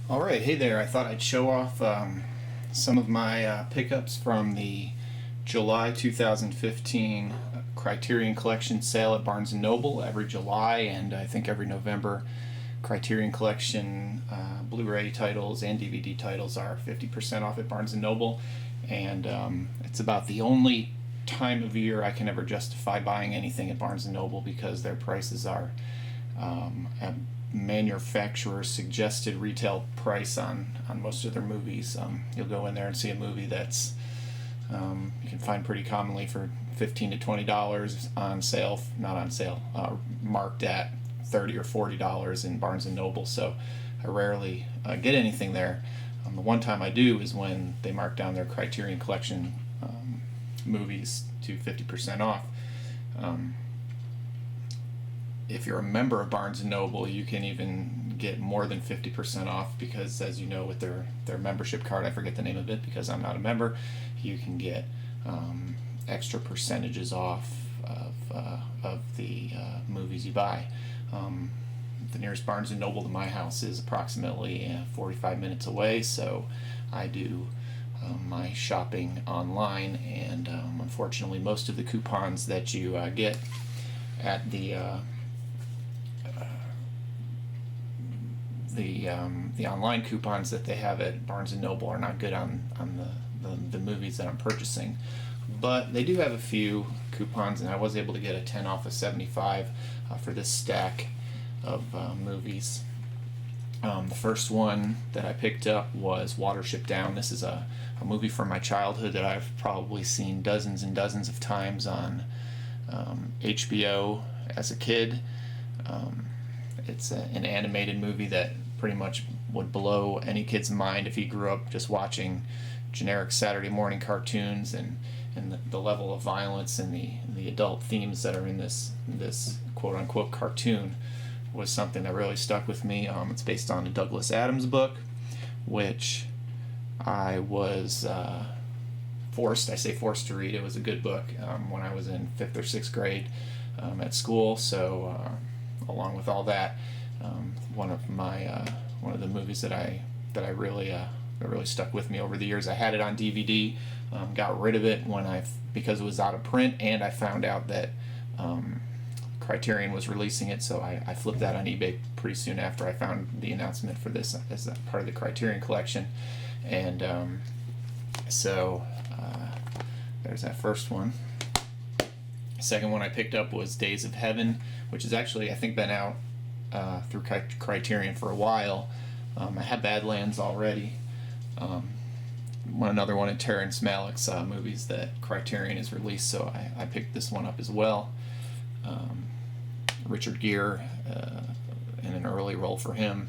Alright, hey there. I thought I'd show off some of my pickups from the July 2015 Criterion Collection sale at Barnes & Noble. Every July and I think every November, Criterion Collection Blu-ray titles and DVD titles are 50% off at Barnes & Noble, and it's about the only time of year I can ever justify buying anything at Barnes & Noble because their prices are a manufacturer's suggested retail price on most of their movies. You'll go in there and see a movie that's you can find pretty commonly for $15 to $20 on sale, not on sale, marked at $30 or $40 in Barnes & Noble. So I rarely get anything there. The one time I do is when they mark down their Criterion Collection movies to 50% off. If you're a member of Barnes & Noble, you can even get more than 50% off because, as you know, with their membership card, I forget the name of it because I'm not a member, you can get extra percentages off of the movies you buy. The nearest Barnes & Noble to my house is approximately 45 minutes away, so I do my shopping online, and unfortunately most of the coupons that you get at the online coupons that they have at Barnes & Noble are not good on the movies that I'm purchasing. But they do have a few coupons, and I was able to get a 10 off of 75 for this stack of movies. The first one that I picked up was Watership Down. This is a movie from my childhood that I've probably seen dozens and dozens of times on HBO as a kid. It's an animated movie that pretty much would blow any kid's mind if he grew up just watching generic Saturday morning cartoons, and the level of violence and the adult themes that are in this quote-unquote cartoon was something that really stuck with me. It's based on a Douglas Adams book, which I was forced to read. It was a good book when I was in 5th or 6th grade at school, so along with all that, one of the movies that really stuck with me over the years. I had it on DVD, got rid of it because it was out of print, and I found out that Criterion was releasing it, so I flipped that on eBay pretty soon after I found the announcement for this as a part of the Criterion collection. And so there's that first one. Second one I picked up was Days of Heaven, which has actually, I think, been out through Criterion for a while. I had Badlands already. Another one of Terrence Malick's movies that Criterion has released, so I picked this one up as well. Richard Gere in an early role for him.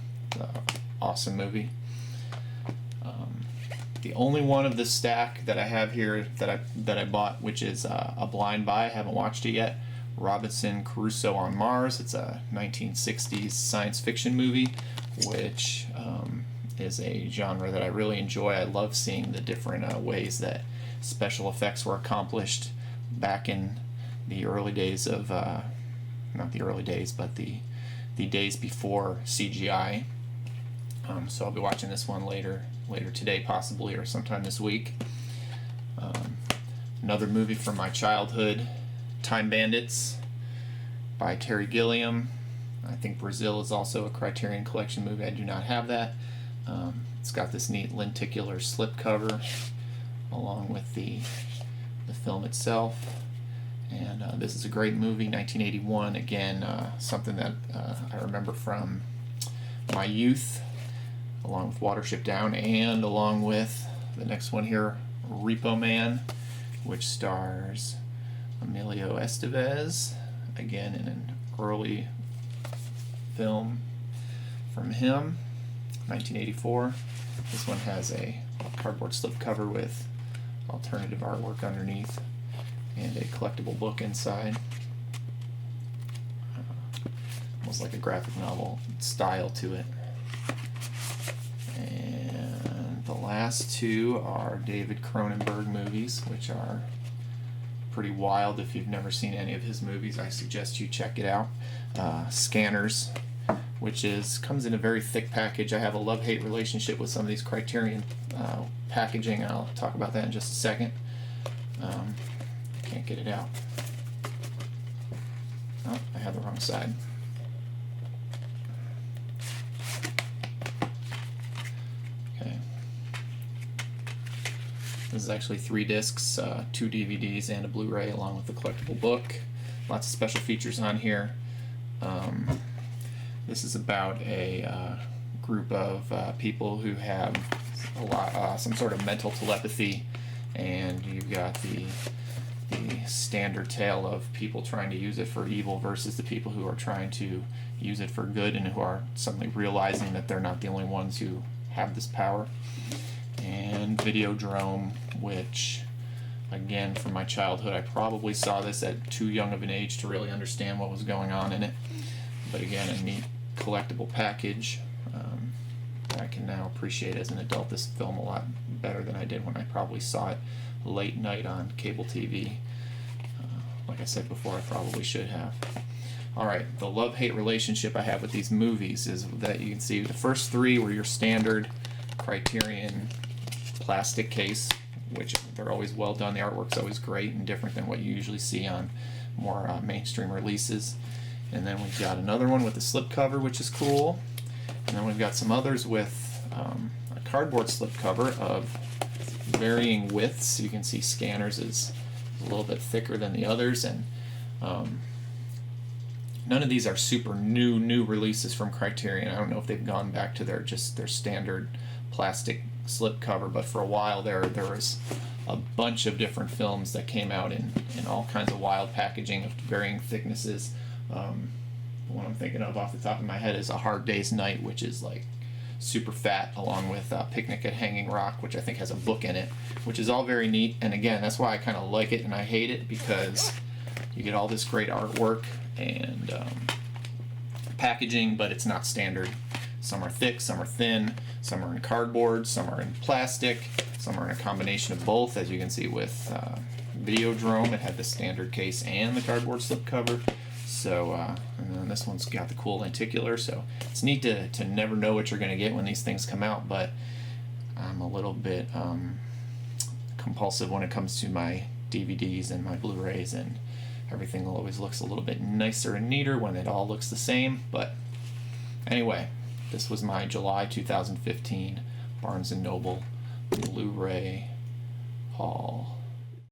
Awesome movie. The only one of this stack that I have here that I bought, which is a blind buy, I haven't watched it yet, Robinson Crusoe on Mars. It's a 1960s science fiction movie, which is a genre that I really enjoy. I love seeing the different ways that special effects were accomplished back in the early days of, not the early days, but the days before CGI. So I'll be watching this one later today possibly, or sometime this week. Another movie from my childhood, Time Bandits by Terry Gilliam. I think Brazil is also a Criterion Collection movie. I do not have that. It's got this neat lenticular slipcover along with the film itself. And this is a great movie, 1981. Again, something that I remember from my youth, along with Watership Down, and along with the next one here, Repo Man, which stars Emilio Estevez, again in an early film from him, 1984. This one has a cardboard slipcover with alternative artwork underneath and a collectible book inside. Almost like a graphic novel style to it. And the last two are David Cronenberg movies, which are pretty wild. If you've never seen any of his movies, I suggest you check it out. Scanners which comes in a very thick package. I have a love-hate relationship with some of these Criterion packaging, and I'll talk about that in just a second. Can't get it out. Oh, I have the wrong side. Okay. This is actually 3 discs, 2 DVDs, and a Blu-ray, along with the collectible book. Lots of special features on here. This is about a group of people who have some sort of mental telepathy, and you've got the standard tale of people trying to use it for evil versus the people who are trying to use it for good and who are suddenly realizing that they're not the only ones who have this power. And Videodrome, which, again, from my childhood, I probably saw this at too young of an age to really understand what was going on in it. But again, a neat collectible package that I can now appreciate as an adult. This film a lot better than I did when I probably saw it late night on cable TV. Like I said before, I probably should have. Alright, the love-hate relationship I have with these movies is that you can see the first 3 were your standard Criterion plastic case, which they're always well done. The artwork's always great and different than what you usually see on more mainstream releases. And then we've got another one with a slipcover, which is cool. And then we've got some others with a cardboard slipcover of varying widths. You can see Scanners is a little bit thicker than the others, and none of these are super new releases from Criterion. I don't know if they've gone back to their standard plastic slipcover, but for a while there was a bunch of different films that came out in all kinds of wild packaging of varying thicknesses. The one I'm thinking of off the top of my head is A Hard Day's Night, which is like super fat, along with Picnic at Hanging Rock, which I think has a book in it, which is all very neat. And again, that's why I kind of like it and I hate it, because you get all this great artwork and packaging, but it's not standard. Some are thick, some are thin, some are in cardboard, some are in plastic, some are in a combination of both. As you can see with Videodrome, it had the standard case and the cardboard slipcover. So, and then this one's got the cool lenticular, so it's neat to never know what you're going to get when these things come out, but I'm a little bit compulsive when it comes to my DVDs and my Blu-rays, and everything always looks a little bit nicer and neater when it all looks the same. But anyway, this was my July 2015 Barnes & Noble Blu-ray haul.